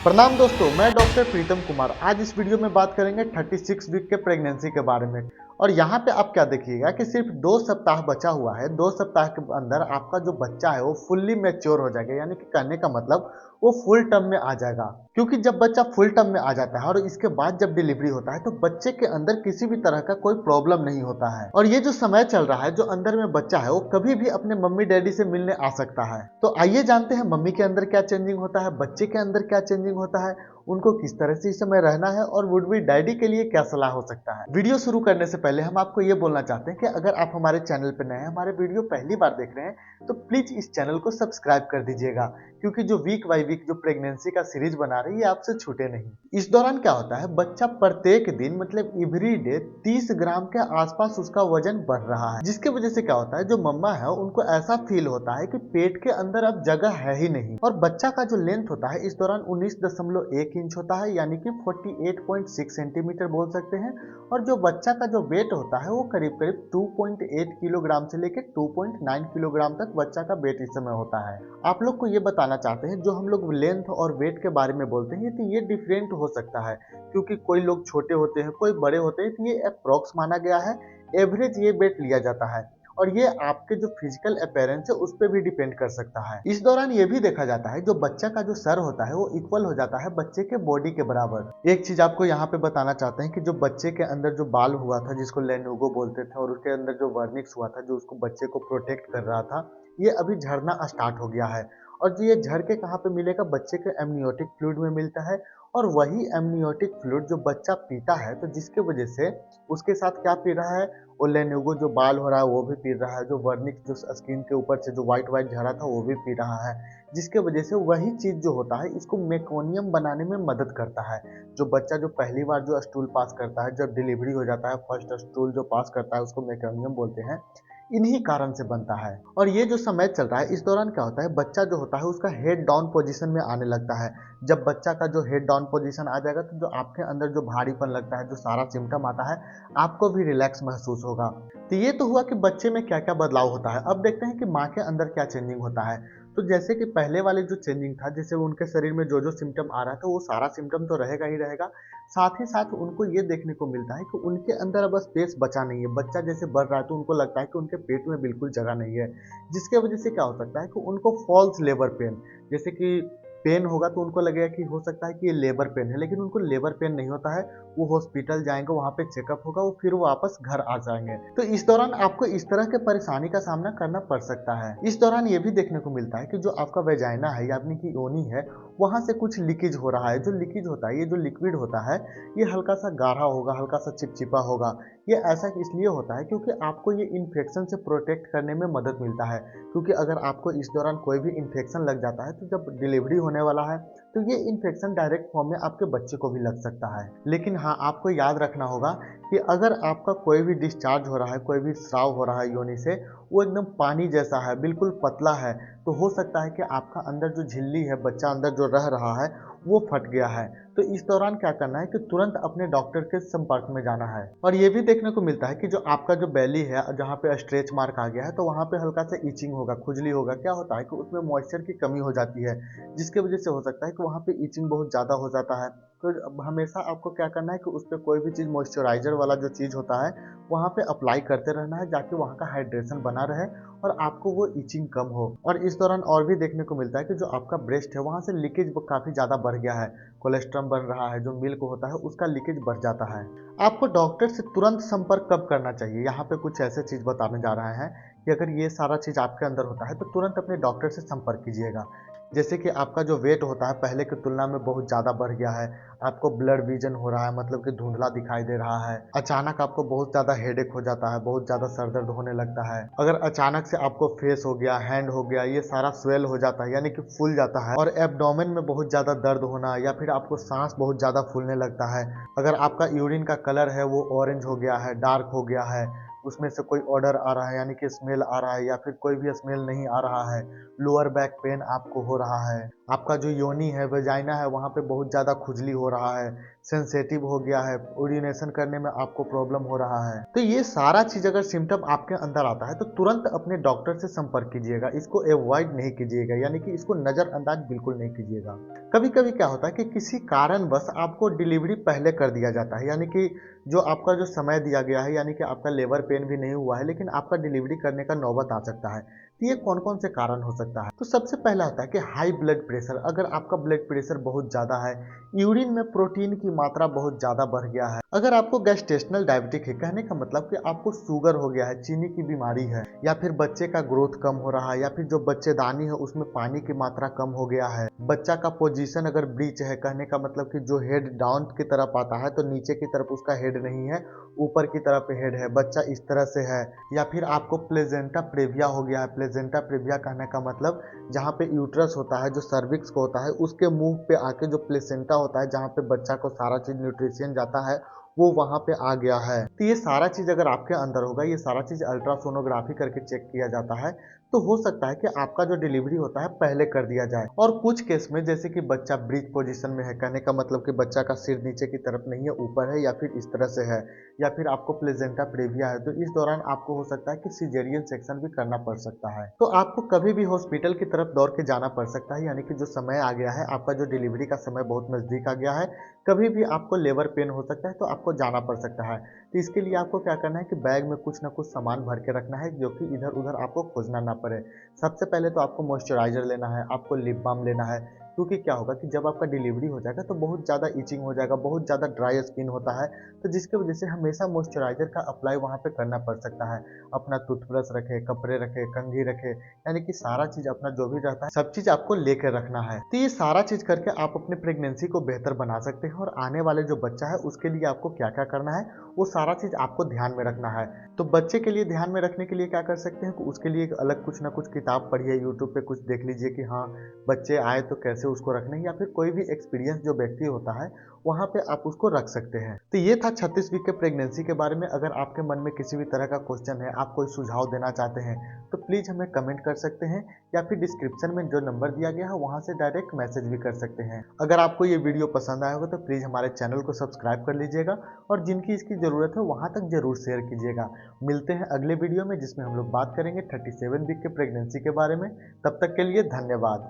प्रणाम दोस्तों, मैं डॉक्टर प्रीतम कुमार। आज इस वीडियो में बात करेंगे 36 वीक के प्रेगनेंसी के बारे में। और यहाँ पे आप क्या देखिएगा कि सिर्फ 2 सप्ताह बचा हुआ है। 2 सप्ताह के अंदर आपका जो बच्चा है वो फुल्ली मैच्योर हो जाएगा, यानी कि कहने का मतलब वो फुल टर्म में आ जाएगा। क्योंकि जब बच्चा फुल टर्म में आ जाता है और इसके बाद जब डिलीवरी होता है तो बच्चे के अंदर किसी भी तरह का कोई प्रॉब्लम नहीं होता है। और ये जो समय चल रहा है, जो अंदर में बच्चा है वो कभी भी अपने मम्मी डैडी से मिलने आ सकता है। तो आइए जानते हैं मम्मी के अंदर क्या चेंजिंग होता है, बच्चे के अंदर क्या चेंजिंग होता है, उनको किस तरह से इस समय रहना है और वुड बी डैडी के लिए क्या सलाह हो सकता है। वीडियो शुरू करने से पहले हम आपको ये बोलना चाहते हैं कि अगर आप हमारे चैनल पर नए हैं, हमारे वीडियो पहली बार देख रहे हैं तो प्लीज इस चैनल को सब्सक्राइब कर दीजिएगा, क्योंकि जो वीक बाय वीक जो प्रेगनेंसी का सीरीज बना रही है आपसे छूटे नहीं। इस दौरान क्या होता है, बच्चा प्रत्येक दिन मतलब एवरी डे 30 ग्राम के आसपास उसका वजन बढ़ रहा है, जिसके वजह से क्या होता है, जो मम्मा है उनको ऐसा फील होता है कि पेट के अंदर अब जगह है ही नहीं। और बच्चा का जो लेंथ होता है इस दौरान 19.1 इंच होता है, यानी कि 48.6 सेंटीमीटर बोल सकते हैं। और जो बच्चा का जो वेट होता है वो करीब करीब 2.8 किलोग्राम से लेकर 2.9 किलोग्राम तक बच्चा का वेट इस समय होता है। आप लोग को ये बताना चाहते हैं, जो हम लोग लेंथ और वेट के बारे में बोलते हैं तो ये डिफरेंट हो सकता है, क्योंकि कोई लोग छोटे होते हैं, कोई बड़े होते हैं। तो ये अप्रोक्स माना गया है, एवरेज ये वेट लिया जाता है और ये आपके जो फिजिकल अपीयरेंस है उस पर भी डिपेंड कर सकता है। इस दौरान ये भी देखा जाता है, जो बच्चा का जो सर होता है वो इक्वल हो जाता है बच्चे के बॉडी के बराबर। एक चीज आपको यहाँ पे बताना चाहते हैं कि जो बच्चे के अंदर जो बाल हुआ था, जिसको लेनुगो बोलते थे, और उसके अंदर जो वर्निक्स हुआ था जो उसको बच्चे को प्रोटेक्ट कर रहा था, ये अभी झड़ना स्टार्ट हो गया है। और जो ये झड़ के कहाँ पे मिलेगा, बच्चे के एमनियोटिक फ्लूइड में मिलता है। और वही एमनियोटिक फ्लूइड जो बच्चा पीता है, तो जिसके वजह से उसके साथ क्या पी रहा है, वो लेनुगो जो बाल हो रहा है वो भी पी रहा है, जो वर्निक्स जो स्किन के ऊपर से जो व्हाइट व्हाइट झड़ा था वो भी पी रहा है, जिसके वजह से वही चीज जो होता है इसको मेकोनियम बनाने में मदद करता है। जो बच्चा जो पहली बार जो स्टूल पास करता है, जब डिलीवरी हो जाता है, फर्स्ट स्टूल जो पास करता है उसको मेकोनियम बोलते हैं। इन्हीं कारण से बनता है। और ये जो समय चल रहा है इस दौरान क्या होता है, बच्चा जो होता है उसका हेड डाउन पोजीशन में आने लगता है। जब बच्चा का जो हेड डाउन पोजीशन आ जाएगा तो जो आपके अंदर जो भारीपन लगता है, जो सारा सिम्टम आता है, आपको भी रिलैक्स महसूस होगा। तो ये तो हुआ कि बच्चे में क्या क्या बदलाव होता है। अब देखते हैं कि माँ के अंदर क्या चेंजिंग होता है। तो जैसे कि पहले वाले जो चेंजिंग था, जैसे उनके शरीर में जो जो सिम्टम आ रहा था वो सारा सिम्टम तो रहेगा ही रहेगा। साथ ही साथ उनको ये देखने को मिलता है कि उनके अंदर अब स्पेस बचा नहीं है। बच्चा जैसे बढ़ रहा है तो उनको लगता है कि उनके पेट में बिल्कुल जगह नहीं है, जिसके वजह से क्या हो सकता है कि उनको फॉल्स लेबर पेन, जैसे कि पेन होगा तो उनको लगेगा कि हो सकता है कि ये लेबर पेन है, लेकिन उनको लेबर पेन नहीं होता है। वो हॉस्पिटल जाएंगे, वहां पे चेकअप होगा, वो फिर वापस घर आ जाएंगे। तो इस दौरान आपको इस तरह के परेशानी का सामना करना पड़ सकता है। इस दौरान ये भी देखने को मिलता है कि जो आपका वेजाइना है, यानी कि योनि है, वहां से कुछ लीकेज हो रहा है। जो लीकेज होता है, ये जो लिक्विड होता है, ये हल्का सा गाढ़ा होगा, हल्का सा चिपचिपा होगा। ये ऐसा इसलिए होता है क्योंकि आपको ये इन्फेक्शन से प्रोटेक्ट करने में मदद मिलता है। क्योंकि अगर आपको इस दौरान कोई भी इन्फेक्शन लग जाता है तो जब डिलीवरी होने वाला है तो ये इन्फेक्शन डायरेक्ट फॉर्म में आपके बच्चे को भी लग सकता है। लेकिन हाँ, आपको याद रखना होगा कि अगर आपका कोई भी डिस्चार्ज हो रहा है, कोई भी स्राव हो रहा है योनि से, वो एकदम पानी जैसा है, बिल्कुल पतला है, तो हो सकता है कि आपका अंदर जो झिल्ली है, बच्चा अंदर जो रह रहा है, वो फट गया है। तो इस दौरान क्या करना है कि तुरंत अपने डॉक्टर के संपर्क में जाना है। और ये भी देखने को मिलता है कि जो आपका जो बेली है, जहाँ पे स्ट्रेच मार्क आ गया है, तो वहाँ पे हल्का सा इचिंग होगा, खुजली होगा। क्या होता है कि उसमें मॉइस्चर की कमी हो जाती है, जिसके वजह से हो सकता है कि वहाँ पे इचिंग बहुत ज़्यादा हो जाता है। तो अब हमेशा आपको क्या करना है कि उस पर कोई भी चीज़ मॉइस्चराइजर वाला जो चीज़ होता है वहाँ पे अप्लाई करते रहना है, जाके वहाँ का हाइड्रेशन बना रहे और आपको वो इचिंग कम हो। और इस दौरान और भी देखने को मिलता है कि जो आपका ब्रेस्ट है वहाँ से लीकेज काफ़ी ज़्यादा बढ़ गया है, कोलेस्ट्रम बन रहा है, जो मिल्क होता है उसका लीकेज बढ़ जाता है। आपको डॉक्टर से तुरंत संपर्क कब करना चाहिए, यहाँ पे कुछ ऐसे चीज़ बताने जा रहे हैं कि अगर ये सारा चीज़ आपके अंदर होता है तो तुरंत अपने डॉक्टर से संपर्क कीजिएगा। जैसे कि आपका जो वेट होता है पहले की तुलना में बहुत ज़्यादा बढ़ गया है, आपको ब्लड विजन हो रहा है, मतलब कि धुंधला दिखाई दे रहा है, अचानक आपको बहुत ज़्यादा हेडेक हो जाता है, बहुत ज़्यादा सर दर्द होने लगता है, अगर अचानक से आपको फेस हो गया, हैंड हो गया, ये सारा स्वेल हो जाता है, यानी कि फूल जाता है, और एब्डोमेन में बहुत ज़्यादा दर्द होना, या फिर आपको सांस बहुत ज़्यादा फूलने लगता है, अगर आपका यूरिन का कलर है वो ऑरेंज हो गया है, डार्क हो गया है, उसमें से कोई ऑर्डर आ रहा है, यानी कि स्मेल आ रहा है, या फिर कोई भी स्मेल नहीं आ रहा है, लोअर बैक पेन आपको हो रहा है, आपका जो योनि है, वेजाइना है, वहाँ पे बहुत ज़्यादा खुजली हो रहा है, सेंसेटिव हो गया है, यूरिनेशन करने में आपको प्रॉब्लम हो रहा है, तो ये सारा चीज़ अगर सिम्टम आपके अंदर आता है तो तुरंत अपने डॉक्टर से संपर्क कीजिएगा। इसको अवॉइड नहीं कीजिएगा, यानी कि इसको नज़रअंदाज बिल्कुल नहीं कीजिएगा। कभी कभी क्या होता है कि किसी कारणवश आपको डिलीवरी पहले कर दिया जाता है, यानी कि जो आपका जो समय दिया गया है, यानी कि आपका लेबर पेन भी नहीं हुआ है लेकिन आपका डिलीवरी करने का नौबत आ सकता है। तो ये कौन कौन से कारण हो सकता है? तो सबसे पहला होता है कि हाई ब्लड प्रेशर। अगर आपका ब्लड प्रेशर बहुत ज़्यादा है, यूरिन में प्रोटीन की मात्रा बहुत ज़्यादा बढ़ गया है, अगर आपको गैस्ट्रेशनल डायबिटिक है, कहने का मतलब कि आपको शुगर हो गया है, चीनी की बीमारी है, या फिर बच्चे का ग्रोथ कम हो रहा है, या फिर जो बच्चेदानी है उसमें पानी की मात्रा कम हो गया है, बच्चा का पोजीशन अगर ब्रीच है, कहने का मतलब कि जो हेड डाउन की तरफ आता है तो नीचे की तरफ उसका हेड नहीं है, ऊपर की तरफ हेड है, बच्चा इस तरह से है, या फिर आपको प्लेजेंटा प्रेविया हो गया है। प्लेजेंटा प्रेविया कहने का मतलब जहाँ पे यूट्रस होता है, जो सर्विक्स को होता है, उसके मुंह पे आके जो प्लेसेंटा होता है, जहाँ पे बच्चा को सारा चीज न्यूट्रिशन जाता है, वो वहाँ पे आ गया है। तो ये सारा चीज अगर आपके अंदर होगा, ये सारा चीज अल्ट्रासोनोग्राफी करके चेक किया जाता है, तो हो सकता है कि आपका जो डिलीवरी होता है पहले कर दिया जाए। और कुछ केस में जैसे कि बच्चा ब्रीच पोजीशन में है, कहने का मतलब कि बच्चा का सिर नीचे की तरफ नहीं है, ऊपर है, या फिर इस तरह से है, या फिर आपको प्लेजेंटा प्रेविया है, तो इस दौरान आपको हो सकता है कि सिजेरियन सेक्शन भी करना पड़ सकता है। तो आपको कभी भी हॉस्पिटल की तरफ दौड़ के जाना पड़ सकता है, यानी कि जो समय आ गया है, आपका जो डिलीवरी का समय बहुत नज़दीक आ गया है, कभी भी आपको लेबर पेन हो सकता है, तो आपको जाना पड़ सकता है। तो इसके लिए आपको क्या करना है कि बैग में कुछ ना कुछ सामान भर के रखना है, जो कि इधर उधर आपको खोजना ना पड़े। सबसे पहले तो आपको मॉइस्चराइजर लेना है, आपको लिप बाम लेना है, क्योंकि क्या होगा कि जब आपका डिलीवरी हो जाएगा तो बहुत ज़्यादा इचिंग हो जाएगा, बहुत ज़्यादा ड्राई स्किन होता है, तो जिसकी वजह से हमेशा मॉइस्चराइजर का अप्लाई वहाँ पे करना पड़ सकता है। अपना टूथब्रश रखे, कपड़े रखे, कंघी रखे, यानी कि सारा चीज़ अपना जो भी रहता है सब चीज़ आपको लेकर रखना है। तो ये सारा चीज़ करके आप अपने प्रेगनेंसी को बेहतर बना सकते हैं, और आने वाले जो बच्चा है उसके लिए आपको क्या क्या करना है वो सारा चीज़ आपको ध्यान में रखना है। तो बच्चे के लिए ध्यान में रखने के लिए क्या कर सकते हैं कि उसके लिए एक अलग कुछ ना कुछ किताब पढ़िए, यूट्यूब पे कुछ देख लीजिए कि हाँ बच्चे आए तो कैसे उसको रखना है, या फिर कोई भी एक्सपीरियंस जो व्यक्ति होता है वहाँ पे आप उसको रख सकते हैं। तो ये था 36 वीक के प्रेगनेंसी के बारे में। अगर आपके मन में किसी भी तरह का क्वेश्चन है, आप कोई सुझाव देना चाहते हैं, तो प्लीज़ हमें कमेंट कर सकते हैं, या फिर डिस्क्रिप्शन में जो नंबर दिया गया है वहाँ से डायरेक्ट मैसेज भी कर सकते हैं। अगर आपको ये वीडियो पसंद आया होगा तो प्लीज़ हमारे चैनल को सब्सक्राइब कर लीजिएगा, और जिनकी इसकी ज़रूरत है वहाँ तक ज़रूर शेयर कीजिएगा। मिलते हैं अगले वीडियो में, जिसमें हम लोग बात करेंगे 37 वीक के प्रेगनेंसी के बारे में। तब तक के लिए धन्यवाद।